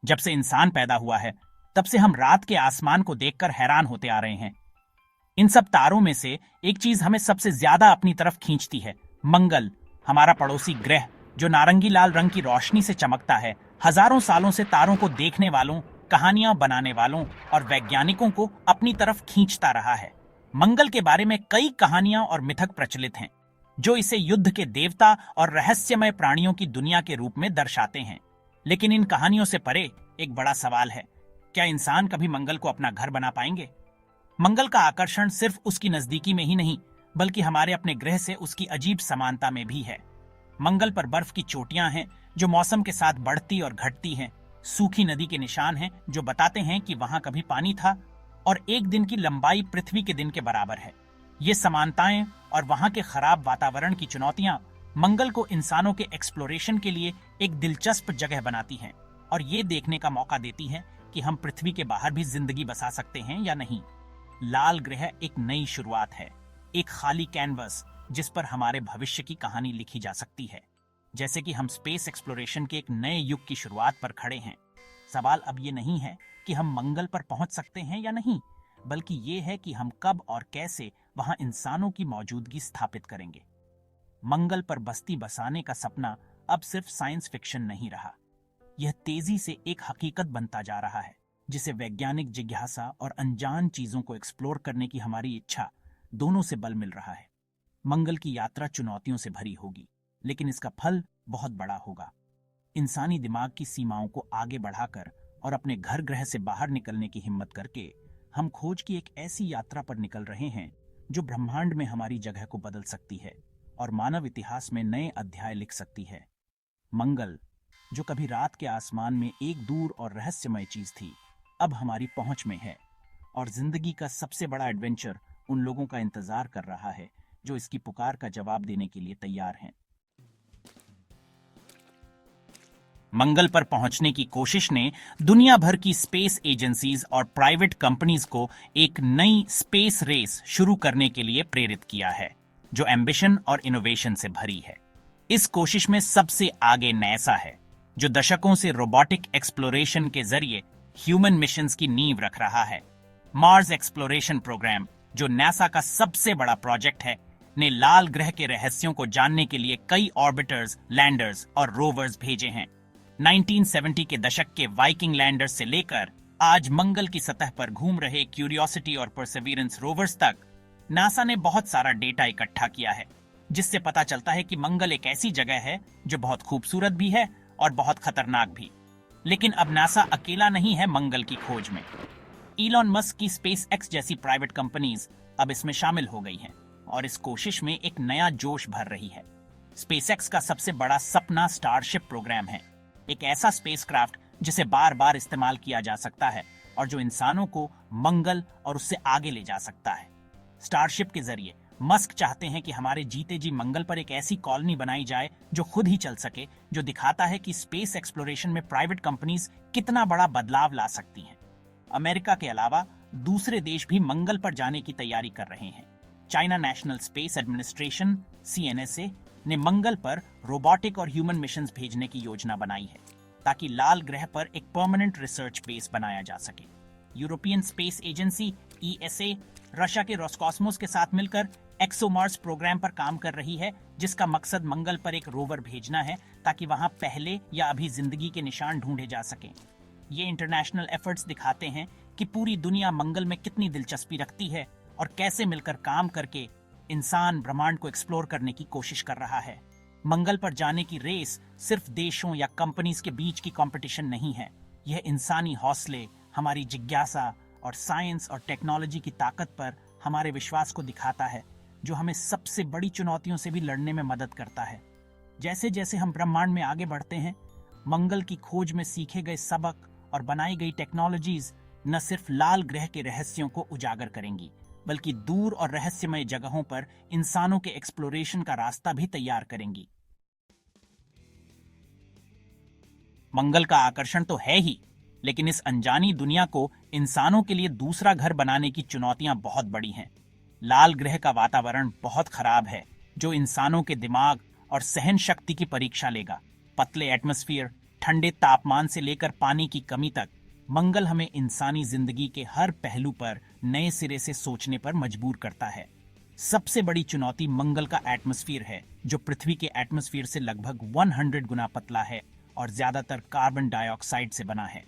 जब से इंसान पैदा हुआ है तब से हम रात के आसमान को देखकर हैरान होते आ रहे हैं। इन सब तारों में से एक चीज हमें सबसे ज्यादा अपनी तरफ खींचती है, मंगल, हमारा पड़ोसी ग्रह जो नारंगी लाल रंग की रोशनी से चमकता है। हजारों सालों से तारों को देखने वालों, कहानियां बनाने वालों और वैज्ञानिकों को अपनी तरफ खींचता रहा है। मंगल के बारे में कई कहानियां और मिथक प्रचलित हैं जो इसे युद्ध के देवता और रहस्यमय प्राणियों की दुनिया के रूप में दर्शाते हैं। लेकिन इन कहानियों से परे एक बड़ा सवाल है, क्या इंसान कभी मंगल को अपना घर बना पाएंगे? मंगल का आकर्षण सिर्फ उसकी नजदीकी में ही नहीं, बल्कि हमारे अपने ग्रह से उसकी अजीब समानता में भी है। मंगल पर बर्फ की चोटियां हैं जो मौसम के साथ बढ़ती और घटती हैं। सूखी नदी के निशान हैं जो बताते हैं कि वहां कभी पानी था, और एक दिन की लंबाई पृथ्वी के दिन के बराबर है। ये समानताएं और वहां के खराब वातावरण की चुनौतियां मंगल को इंसानों के एक्सप्लोरेशन के लिए एक दिलचस्प जगह बनाती हैं और ये देखने का मौका देती हैं कि हम पृथ्वी के बाहर भी जिंदगी बसा सकते हैं या नहीं। लाल ग्रह एक नई शुरुआत है, एक खाली कैनवस जिस पर हमारे भविष्य की कहानी लिखी जा सकती है। जैसे कि हम स्पेस एक्सप्लोरेशन के एक नए युग की शुरुआत पर खड़े हैं। सवाल अब ये नहीं है कि हम मंगल पर पहुंच सकते हैं या नहीं, बल्कि ये है कि हम कब और कैसे वहां इंसानों की मौजूदगी स्थापित करेंगे। मंगल पर बस्ती बसाने का सपना अब सिर्फ साइंस फिक्शन नहीं रहा, यह तेजी से एक हकीकत बनता जा रहा है जिसे वैज्ञानिक जिज्ञासा और अनजान चीजों को एक्सप्लोर करने की हमारी इच्छा दोनों से बल मिल रहा है। मंगल की यात्रा चुनौतियों से भरी होगी, लेकिन इसका फल बहुत बड़ा होगा। इंसानी दिमाग की सीमाओं को आगे बढ़ाकर और अपने घर ग्रह से बाहर निकलने की हिम्मत करके हम खोज की एक ऐसी यात्रा पर निकल रहे हैं जो ब्रह्मांड में हमारी जगह को बदल सकती है और मानव इतिहास में नए अध्याय लिख सकती है। मंगल, जो कभी रात के आसमान में एक दूर और रहस्यमय चीज थी, अब हमारी पहुंच में है, और जिंदगी का सबसे बड़ा एडवेंचर उन लोगों का इंतजार कर रहा है जो इसकी पुकार का जवाब देने के लिए तैयार हैं। मंगल पर पहुंचने की कोशिश ने दुनिया भर की स्पेस एजेंसीज और प्राइवेट कंपनीज को एक नई स्पेस रेस शुरू करने के लिए प्रेरित किया है, जो एम्बिशन और इनोवेशन से भरी है। इस कोशिश में सबसे आगे नासा है, जो दशकों से रोबोटिक एक्सप्लोरेशन के जरिए ह्यूमन मिशंस की नींव रख रहा है। मार्स एक्सप्लोरेशन प्रोग्राम, जो नासा का सबसे बड़ा प्रोजेक्ट है, ने लाल ग्रह के रहस्यों को जानने के लिए कई ऑर्बिटर्स, लैंडर्स और रोवर्स भेजे हैं। 1970 के दशक के वाइकिंग लैंडर्स से लेकर आज मंगल की सतह पर घूम रहे क्यूरियोसिटी और परसेवरेंस रोवर्स तक नासा ने बहुत सारा डेटा इकट्ठा किया है, जिससे पता चलता है कि मंगल एक ऐसी जगह है जो बहुत खूबसूरत भी है और बहुत खतरनाक भी। लेकिन अब नासा अकेला नहीं है मंगल की खोज में। इलॉन मस्क की स्पेस एक्स जैसी प्राइवेट कंपनीज अब इसमें शामिल हो गई हैं और इस कोशिश में एक नया जोश भर रही है। स्पेस एक्स का सबसे बड़ा सपना स्टारशिप प्रोग्राम है, एक ऐसा स्पेसक्राफ्ट जिसे बार बार इस्तेमाल किया जा सकता है और जो इंसानों को मंगल और उससे आगे ले जा सकता है। स्टारशिप के जरिए मस्क चाहते हैं कि हमारे जीते जी मंगल पर एक ऐसी कॉलोनी बनाई जाए जो खुद ही चल सके, जो दिखाता है कि स्पेस एक्सप्लोरेशन में प्राइवेट कंपनीज कितना बड़ा बदलाव ला सकती हैं। अमेरिका के अलावा दूसरे देश भी मंगल पर जाने की तैयारी कर रहे हैं। China national space administration (CNSA) ने मंगल पर रोबोटिक और ह्यूमन मिशंस भेजने की योजना बनाई है ताकि लाल ग्रह पर एक परमानेंट रिसर्च बेस बनाया जा सके। European space agency (ESA) Russia के रोस्कॉस्मोस के साथ मिलकर एक्सोमार्स प्रोग्राम पर काम कर रही है, जिसका मकसद मंगल पर एक रोवर भेजना है ताकि वहां पहले या अभी जिंदगी के निशान ढूंढे जा सकें। ये इंटरनेशनल एफर्ट्स दिखाते हैं कि पूरी दुनिया मंगल में कितनी दिलचस्पी रखती है और कैसे मिलकर काम करके इंसान ब्रह्मांड को एक्सप्लोर करने की कोशिश कर रहा है। मंगल पर जाने की रेस सिर्फ देशों या कंपनीज के बीच की कंपटीशन नहीं है, यह इंसानी हौसले, हमारी जिज्ञासा और साइंस और टेक्नोलॉजी की ताकत पर हमारे विश्वास को दिखाता है, जो हमें सबसे बड़ी चुनौतियों से भी लड़ने में मदद करता है। जैसे जैसे हम ब्रह्मांड में आगे बढ़ते हैं, मंगल की खोज में सीखे गए सबक और बनाई गई टेक्नोलॉजीज न सिर्फ लाल ग्रह के रहस्यों को उजागर करेंगी, बल्कि दूर और रहस्यमय जगहों पर इंसानों के एक्सप्लोरेशन का रास्ता भी तैयार करेंगी। मंगल का आकर्षण तो है ही, लेकिन इस अनजानी दुनिया को इंसानों के लिए दूसरा घर बनाने की चुनौतियां बहुत बड़ी हैं। लाल ग्रह का वातावरण बहुत खराब है, जो इंसानों के दिमाग और सहन शक्ति की परीक्षा लेगा। पतले एटमॉस्फेयर, ठंडे तापमान से लेकर पानी की कमी तक, मंगल हमें इंसानी जिंदगी के हर पहलू पर नए सिरे से सोचने पर मजबूर करता है। सबसे बड़ी चुनौती मंगल का एटमॉस्फेयर है, जो पृथ्वी के एटमॉस्फेयर से लगभग 100 गुना पतला है और ज्यादातर कार्बन डाइऑक्साइड से बना है।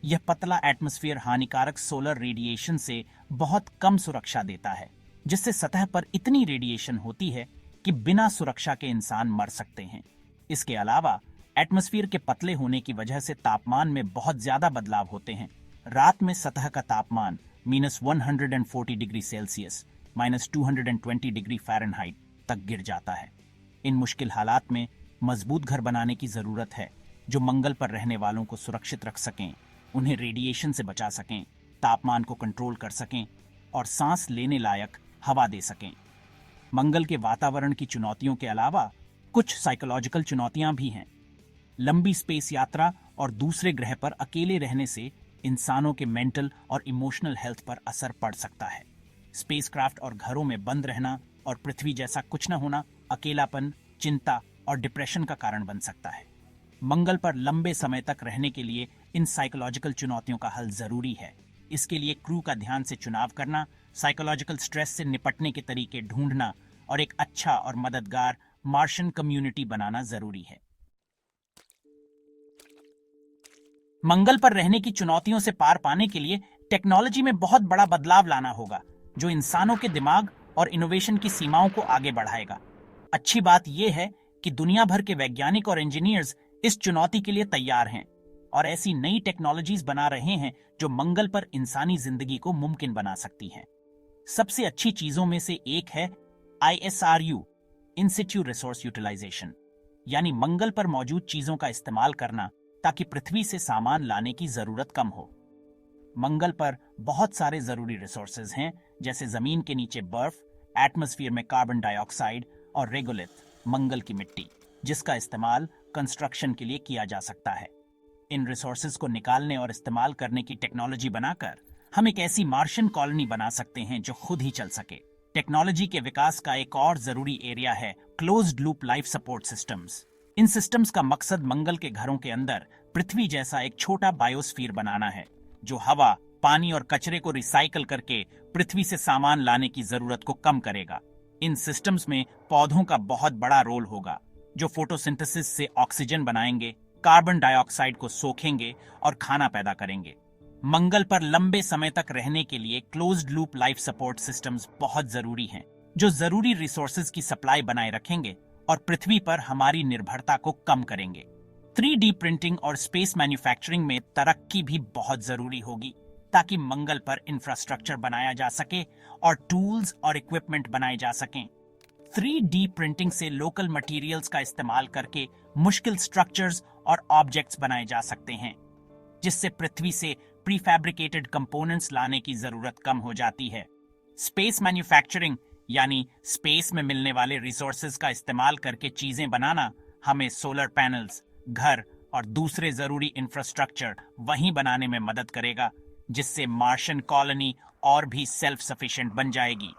यह पतला एटमॉस्फेयर हानिकारक सोलर रेडिएशन से बहुत कम सुरक्षा देता है, जिससे सतह पर इतनी रेडिएशन होती है कि बिना सुरक्षा के इंसान मर सकते हैं। इसके अलावा एटमॉस्फेयर के पतले होने की वजह से तापमान में बहुत ज्यादा बदलाव होते हैं। रात में सतह का तापमान -140 डिग्री सेल्सियस -220 डिग्री फ़ारेनहाइट तक गिर जाता है। इन मुश्किल हालात में मजबूत घर बनाने की जरूरत है, जो मंगल पर रहने वालों को सुरक्षित रख सकें, उन्हें रेडिएशन से बचा सकें, तापमान को कंट्रोल कर सकें और सांस लेने लायक हवा दे सकें। मंगल के वातावरण की चुनौतियों के अलावा कुछ साइकोलॉजिकल चुनौतियां भी हैं। लंबी स्पेस यात्रा और दूसरे ग्रह पर अकेले रहने से इंसानों के मेंटल और इमोशनल हेल्थ पर असर पड़ सकता है। स्पेसक्राफ्ट और घरों में बंद रहना और पृथ्वी जैसा कुछ न होना अकेलापन, चिंता और डिप्रेशन का कारण बन सकता है। मंगल पर लंबे समय तक रहने के लिए इन साइकोलॉजिकल चुनौतियों का हल जरूरी है। इसके लिए क्रू का ध्यान से चुनाव करना, साइकोलॉजिकल स्ट्रेस से निपटने के तरीके ढूंढना और एक अच्छा और मददगार मार्शियन कम्युनिटी बनाना जरूरी है। मंगल पर रहने की चुनौतियों से पार पाने के लिए टेक्नोलॉजी में बहुत बड़ा बदलाव लाना होगा, जो इंसानों के दिमाग और इनोवेशन की सीमाओं को आगे बढ़ाएगा। अच्छी बात यह है कि दुनिया भर के वैज्ञानिक और इंजीनियर्स इस चुनौती के लिए तैयार हैं और ऐसी नई टेक्नोलॉजीज बना रहे हैं जो मंगल पर इंसानी जिंदगी को मुमकिन बना सकती हैं। सबसे अच्छी चीजों में से एक है ISRU, इन सिटू रिसोर्स यूटिलाइजेशन, यानी मंगल पर मौजूद चीजों का इस्तेमाल करना ताकि पृथ्वी से सामान लाने की जरूरत कम हो। मंगल पर बहुत सारे जरूरी रिसोर्सेज हैं, जैसे जमीन के नीचे बर्फ, एटमॉस्फेयर में कार्बन डाइऑक्साइड और रेगोलिथ, मंगल की मिट्टी, जिसका इस्तेमाल कंस्ट्रक्शन के लिए किया जा सकता है। इन रिसोर्सेज को निकालने और इस्तेमाल करने की टेक्नोलॉजी बनाकर हम एक ऐसी मार्शियन कॉलोनी बना सकते हैं जो खुद ही चल सके। टेक्नोलॉजी के विकास का एक और जरूरी एरिया है closed loop life support systems. इन सिस्टम्स का मकसद मंगल के घरों के अंदर पृथ्वी जैसा एक छोटा बायोस्फीयर बनाना है, जो हवा, पानी और कचरे को रिसाइकल करके पृथ्वी से सामान लाने की जरूरत को कम करेगा। इन सिस्टम्स में पौधों का बहुत बड़ा रोल होगा, जो फोटोसिंथेसिस से ऑक्सीजन बनाएंगे, कार्बन डाइऑक्साइड को सोखेंगे और खाना पैदा करेंगे। मंगल पर लंबे समय तक रहने के लिए closed loop life support systems बहुत जरूरी हैं, जो जरूरी रिसोर्सेज की सप्लाई बनाए रखेंगे और पृथ्वी पर हमारी निर्भरता को कम करेंगे। 3D प्रिंटिंग और स्पेस मैन्युफैक्चरिंग में तरक्की भी बहुत जरूरी होगी, ताकि मंगल पर इंफ्रास्ट्रक्चर बनाया जा सके और टूल्स और इक्विपमेंट बनाए जा सकें। 3D प्रिंटिंग से लोकल मटेरियल्स का इस्तेमाल करके मुश्किल स्ट्रक्चर्स और ऑब्जेक्ट्स बनाए जा सकते हैं, जिससे पृथ्वी से प्रीफैब्रिकेटेड कंपोनेंट्स लाने की जरूरत कम हो जाती है। स्पेस मैन्युफैक्चरिंग यानी स्पेस में मिलने वाले रिसोर्सेज का इस्तेमाल करके चीजें बनाना हमें सोलर पैनल्स, घर और दूसरे जरूरी इंफ्रास्ट्रक्चर वहीं बनाने में मदद करेगा, जिससे मार्शियन कॉलोनी और भी सेल्फ सफिशिएंट बन जाएगी।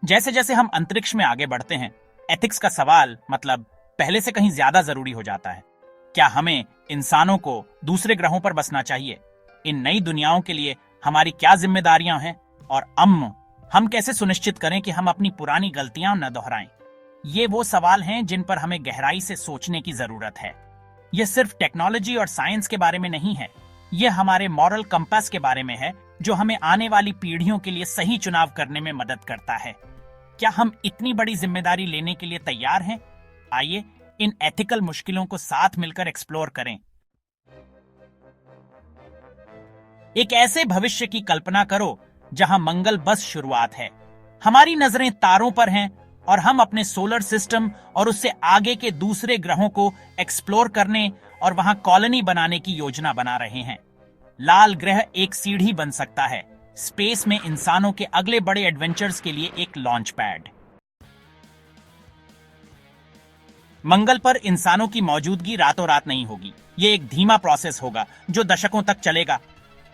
जैसे जैसे हम अंतरिक्ष में आगे बढ़ते हैं, एथिक्स का सवाल मतलब पहले से कहीं ज्यादा जरूरी हो जाता है। क्या हमें इंसानों को दूसरे ग्रहों पर बसना चाहिए? इन नई दुनियाओं के लिए हमारी क्या जिम्मेदारियां हैं? और हम कैसे सुनिश्चित करें कि हम अपनी पुरानी गलतियां न दोहराएं? ये वो सवाल हैं जिन पर हमें गहराई से सोचने की जरूरत है। यह सिर्फ टेक्नोलॉजी और साइंस के बारे में नहीं है, यह हमारे मॉरल कंपास के बारे में है, जो हमें आने वाली पीढ़ियों के लिए सही चुनाव करने में मदद करता है। क्या हम इतनी बड़ी जिम्मेदारी लेने के लिए तैयार हैं? आइए इन एथिकल मुश्किलों को साथ मिलकर एक्सप्लोर करें। एक ऐसे भविष्य की कल्पना करो जहां मंगल बस शुरुआत है। हमारी नजरें तारों पर हैं और हम अपने सोलर सिस्टम और उससे आगे के दूसरे ग्रहों को एक्सप्लोर करने और वहां कॉलोनी बनाने की योजना बना रहे हैं। लाल ग्रह एक सीढ़ी बन सकता है, स्पेस में इंसानों के अगले बड़े एडवेंचर्स के लिए एक लॉन्च पैड। मंगल पर इंसानों की मौजूदगी रातों रात नहीं होगी। ये एक धीमा प्रोसेस होगा जो दशकों तक चलेगा।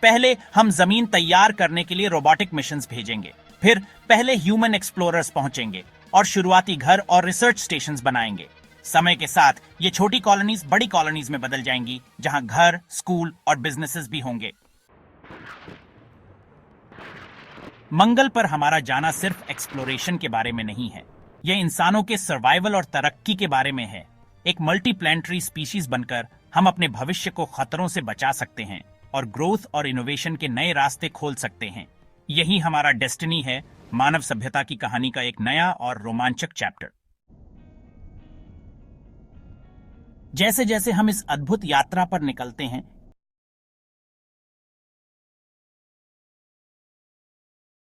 पहले हम जमीन तैयार करने के लिए रोबोटिक मिशंस भेजेंगे, फिर पहले ह्यूमन एक्सप्लोरर्स पहुंचेंगे और शुरुआती घर और रिसर्च स्टेशंस बनाएंगे। समय के साथ ये छोटी कॉलोनीज बड़ी कॉलोनीज में बदल जाएंगी, जहां घर, स्कूल और बिजनेसेस भी होंगे। मंगल पर हमारा जाना सिर्फ एक्सप्लोरेशन के बारे में नहीं है, यह इंसानों के सर्वाइवल और तरक्की के बारे में है। एक मल्टी प्लानिटरी स्पीशीज बनकर हम अपने भविष्य को खतरों से बचा सकते हैं और ग्रोथ और इनोवेशन के नए रास्ते खोल सकते हैं। यही हमारा डेस्टिनी है, मानव सभ्यता की कहानी का एक नया और रोमांचक चैप्टर। जैसे जैसे हम इस अद्भुत यात्रा पर निकलते हैं,